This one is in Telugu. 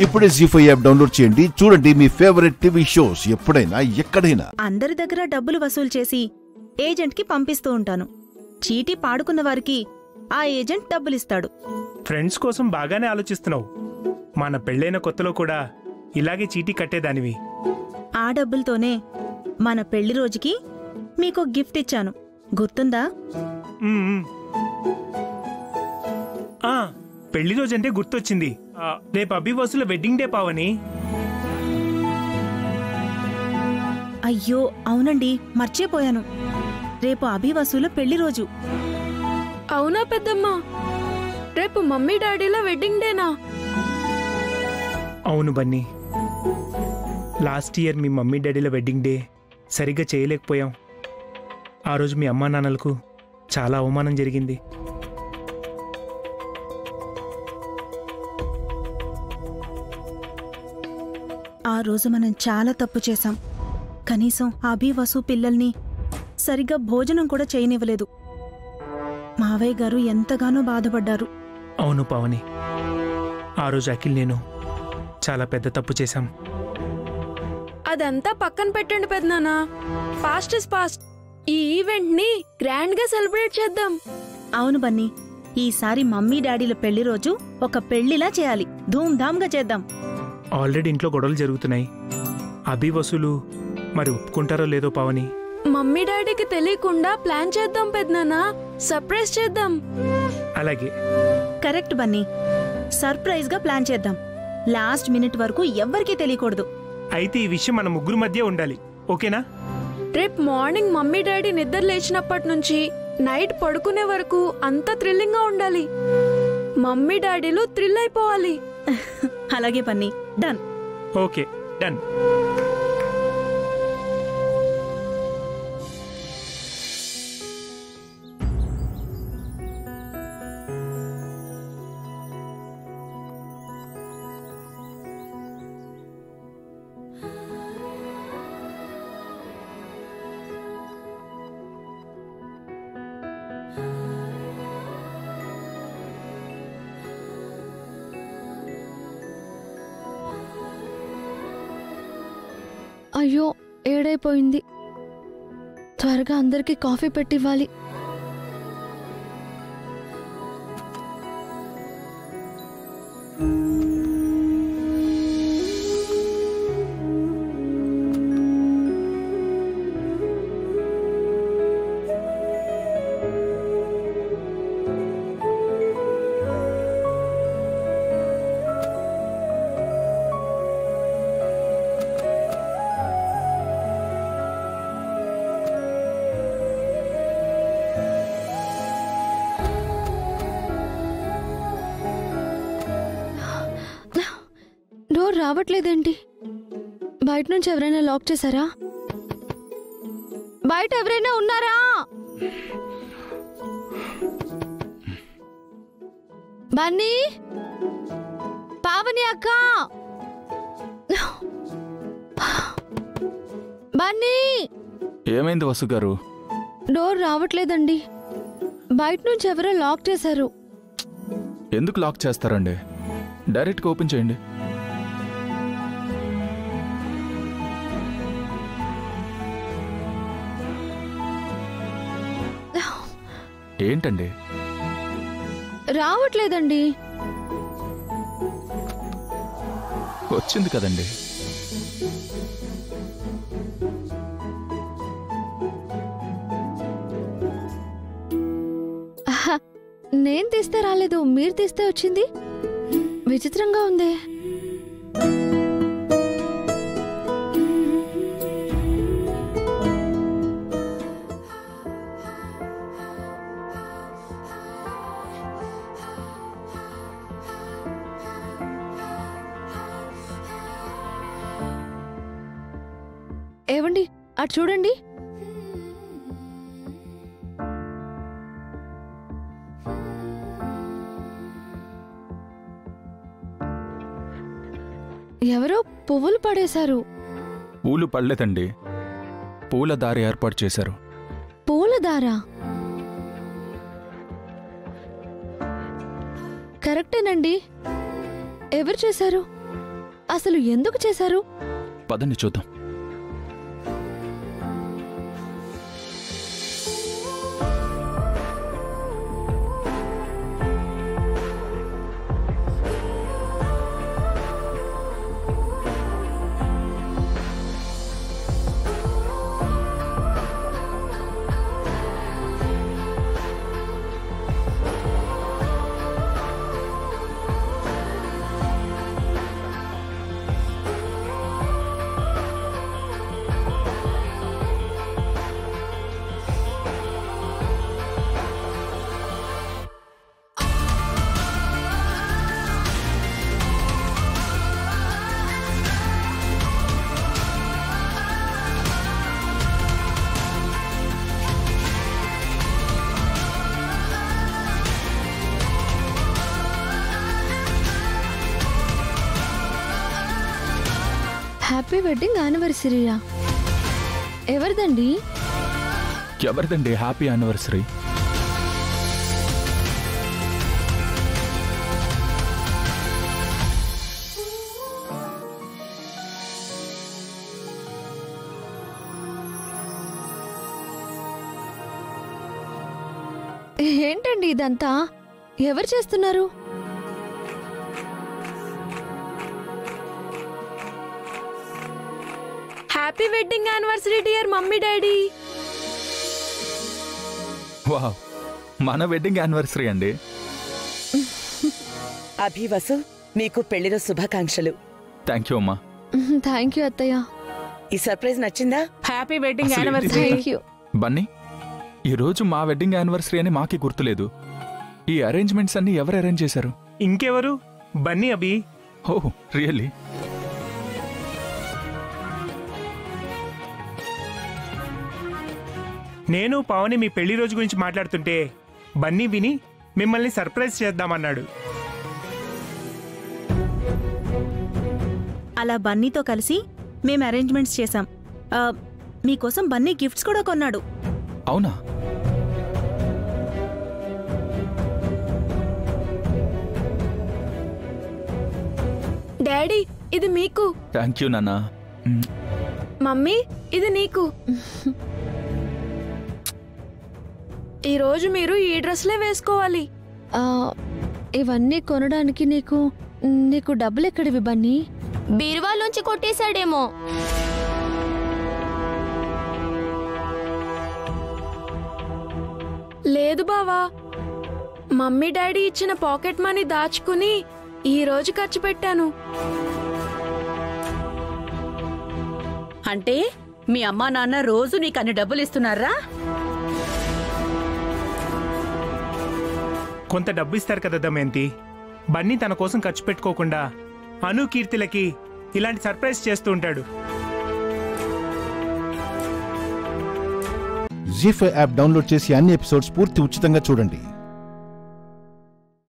ఇప్పుడే జీ5 యాప్ డౌన్లోడ్ చేయండి. చూడండి మీ ఫేవరెట్ టీవీ షోస్ ఎప్పుడైనా ఎక్కడైనా. అందరి దగ్గర డబ్బులు వసూలు చేసి ఏజెంట్కి పంపిస్తూ ఉంటాను. చీటీ పాడుకున్న వారికి ఆ ఏజెంట్ డబ్బులిస్తాడు. ఫ్రెండ్స్ కోసం బాగానే ఆలోచిస్తున్నావు. మన పెళ్ళైన కొత్తలో కూడా ఇలాగే చీటీ కట్టేదానివి. ఆ డబ్బులతోనే మన పెళ్లి రోజుకి మీకో గిఫ్ట్ ఇచ్చాను, గుర్తుందా? పెళ్లి రోజంటే గుర్తొచ్చింది. రేపు అభివాసుల వెడ్డింగ్ డే పావని. అయ్యో అవునండి, మర్చిపోయాను. రేపు అభివాసుల పెళ్లి రోజు. అవునా పెద్దమ్మా? రేపు మమ్మీ డాడీల వెడ్డింగ్ డేనా? అవును బన్నీ, లాస్ట్ ఇయర్ మీ మమ్మీ డాడీల వెడ్డింగ్ డే సరిగ్గా చేయలేకపోయాం. ఆ రోజు మీ అమ్మా నాన్నలకు చాలా అవమానం జరిగింది. ఆ రోజు మనం చాలా తప్పు చేశాం. కనీసం అభివాసు పిల్లల్ని సరిగ్గా భోజనం కూడా చేయనివ్వలేదు. మావయ్య గారు ఎంతగానో బాధపడ్డారు. అవును పావని, ఆ రోజు అఖిల్ నేను చాలా పెద్ద తప్పు చేశాం. అదంతా పక్కన పెట్టండి పెద్దనాన్న. Fast is fast. ఈ ఈవెంట్ ని గ్రాండ్ గా సెలబ్రేట్ చేద్దాం. అవును బన్నీ, ఈసారి మమ్మీ డాడీల పెళ్లి రోజు ఒక పెళ్లిలా చేయాలి. ధూమ్ధామ్గా చేద్దాం. ఆల్రెడీ ఇంట్లో గొడవలు జరుగుతున్నాయి. అభివసులు మరి ఒప్పుకుంటారో లేదో పావని. మమ్మీ డాడీకి తెలియకుండా ప్లాన్ చేద్దాం పెద్దనాన్న. సర్ప్రైజ్ చేద్దాం. అలాగే. కరెక్ట్ బన్నీ, సర్ప్రైజ్ గా ప్లాన్ చేద్దాం. లాస్ట్ మినిట్ వరకు ఎవ్వరికీ తెలియకూడదు. అయితే ఈ విషయం మన ముగ్గురు మధ్య ఉండాలి, ఓకేనా? రేపు మార్నింగ్ మమ్మీ డాడీ నిద్ర లేచినప్పటి నుంచి నైట్ పడుకునే వరకు అంతా థ్రిల్లింగ్ గా ఉండాలి. మమ్మీ డాడీలు థ్రిల్ అయిపోవాలి. అలాగే బన్నీ, డన్. Okay, done. అయ్యో ఏడైపోయింది. త్వరగా అందరికీ కాఫీ పెట్టివ్వాలి. డోర్ రావట్లేదేంటి? బయట నుంచి ఎవరైనా లాక్ చేశారా? బయట ఎవరైనా ఉన్నారా? బన్నీ, పావని అక్క, బన్నీ. ఏమైంది వసు గారు? డోర్ రావట్లేదండి. బయట నుంచి ఎవరో లాక్ చేశారు. ఎందుకు లాక్ చేస్తారండి? డైరెక్ట్గా ఓపెన్ చేయండి. ఏంటండి? రావట్లేదండి. వచ్చింది కదండి. నేను తీస్తే రాలేదు, మీరు తీస్తే వచ్చింది. విచిత్రంగా ఉంది. ఏవండి, అటు చూడండి. ఎవరో పువ్వులు పడేశారు. పూలు పడలేదండి, పూల దారి ఏర్పాటు చేశారు. పూలదారా? కరెక్టేనండి. ఎవరు చేశారు? అసలు ఎందుకు చేశారు? పదండి చూద్దాం. హ్యాపీ వెడ్డింగ్ యానివర్సరీయా? ఎవరిదండి? ఎవరిదండి హ్యాపీ యానివర్సరీ? ఏంటండి ఇదంతా? ఎవరు చేస్తున్నారు? Happy wedding anniversary dear mummy daddy. Wow, మన వెడ్డింగ్ యానివర్సరీ అండి. అభివసు, మీకు పెళ్లిలో శుభాకాంక్షలు. థ్యాంక్ యూ అమ్మా. థ్యాంక్ యూ అత్తయ్య. ఈ సర్ప్రైజ్ నచ్చిందా? హ్యాపీ వెడ్డింగ్ అసలు యానివర్సరీ. Thank you. బన్నీ, ఈరోజు మా వెడ్డింగ్ యానివర్సరీ అని మాకే గుర్తులేదు. ఈ అరేంజ్మెంట్స్ అన్ని ఎవరు అరేంజ్ చేశారు? ఇంకెవరు? బన్నీ అభి. ఓహ్ రియల్లీ? నేను పావని మీ పెళ్లి రోజు గురించి మాట్లాడుతుంటే బన్నీ విని మిమ్మల్ని సర్ప్రైజ్ చేద్దామన్నాడు. అలా బన్నీతో కలిసి మేము అరేంజ్మెంట్స్ చేశాం. మీకోసం బన్నీ గిఫ్ట్స్ కూడా కొన్నాడు. అవునా? డాడీ ఇది మీకు. థ్యాంక్ యూ నాన్న. మమ్మీ ఇది నీకు. ఈరోజు మీరు ఈ డ్రెస్లే వేసుకోవాలి. ఇవన్నీ కొనడానికి నీకు డబ్బులు ఎక్కడివి బన్నీ? బీరువాలోంచి కొట్టేశాడేమో. లేదు బావా, మమ్మీ డాడీ ఇచ్చిన పాకెట్ మనీ దాచుకుని ఈ రోజు ఖర్చు పెట్టాను. అంటే మీ అమ్మా నాన్న రోజు నీకు అన్ని డబ్బులు ఇస్తున్నారా? కొంత డబ్బు ఇస్తారు కదా దమయంతి. బన్నీ తన కోసం ఖర్చు పెట్టుకోకుండా అను కీర్తిలకి ఇలాంటి సర్ప్రైజ్ చేస్తూ ఉంటాడు. జీ5 యాప్ డౌన్లోడ్ చేసి అన్ని ఎపిసోడ్స్ పూర్తి ఉచితంగా చూడండి.